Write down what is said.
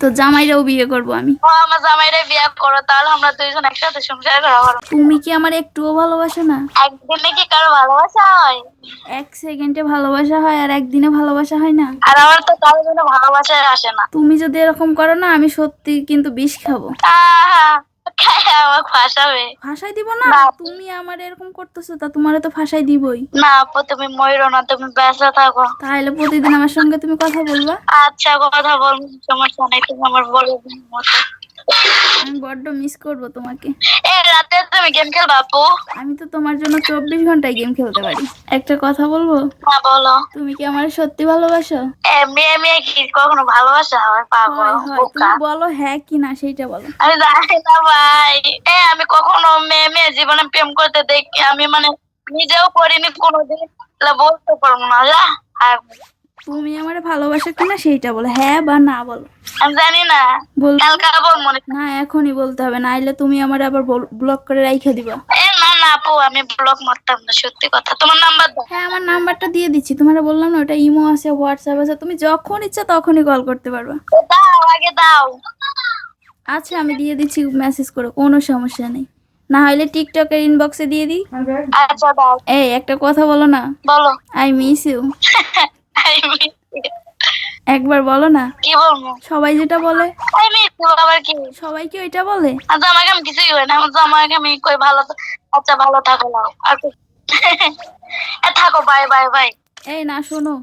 তো জামাইরাও বিয়ে করব আমি। ও আমার জামাইরে বিয়ে করো, তাহলে আমরা দুইজন একসাথে সংসার করবো। তুমি কি আমার একটুও ভালোবাসো না? একদিনে কি কারো ভালোবাসা হয়? 1 সেকেন্ডে ভালোবাসা হয় আর একদিনে ভালোবাসা হয় না। আর আমার তো কারোর জন্য ভালোবাসা আসে না। তুমি যদি এরকম করো না, আমি সত্যি কিন্তু বিষ খাবো। আহা, খায় আমাকে ফাঁসাবে। ফাঁসাই দিব না? না। তুমি আমার এরকম করতেছো, তা তোমারে তো ফাঁসাই দিবই। না আপু, তুমি ময়ূরো না, তুমি বেঁচে থাকো। তাহলে প্রতিদিন আমার সঙ্গে তুমি কথা বলবা? আচ্ছা, কথা বলবো, সমস্যা নেই, তুমি আমার বড় বোনের মতো। আমি বড্ড মিস করব তোমাকে। রাতে তুমি গেম খেলবা আপু? আমি তো তোমার জন্য 24 ঘন্টায় গেম খেলতে পারি। একটা কথা বলবো? হ্যাঁ বলো। তুমি কি আমার সত্যি ভালোবাসো? মেয়ে মেয়ে কি কখনো ভালোবাসা হয়? পাগল হয় হয়, বোকা। তুমি বলো হ্যাঁ কি না সেইটা বলো। আমি জানি না ভাই। আমি কখনো মেয়ে মেয়ে জীবনে প্রেম করতে দেখি আমি, মানে নিজেও করিনি কোনোদিন, তাহলে বলতে পারবো না যা। আর তুমি আমারে ভালোবাসো কিনা সেইটা বলো, হ্যাঁ বা না বলো। আমি জানি না, বল। কালকে আবার মনে। না, এখনই বলতে হবে, নাইলে তুমি আমার আবার ব্লক করে রাইখা দিবা। না না আপু, আমি ব্লক মারতাম না, সত্যি কথা। তোমার নাম্বার দাও। হ্যাঁ, আমার নাম্বারটা দিয়ে দিচ্ছি, তোমার বললাম না, ওটা ইমো আছে, হোয়াটসঅ্যাপ আছে, তুমি যখন ইচ্ছা তখনই কল করতে পারবা। দাও, আগে দাও। আচ্ছা, আমি দিয়ে দিচ্ছি মেসেজ করে, কোনো সমস্যা নেই। না হলে টিকটকের ইনবক্সে দিয়ে দিই। আচ্ছা দাও। এই একটা কথা বলো না। বলো। I miss you. I miss you। একবার বলো না। কি বলবো? সবাই যেটা বলে। I miss you আবার কি? সবাই কি ওইটা বলে? আচ্ছা, আমাকে আমি কিছুই হয় না, আমার আমাকে আমি কই ভালো। আচ্ছা, ভালো থাকো নাও আর থাকো, বাই বাই বাই। এই না, শোনো।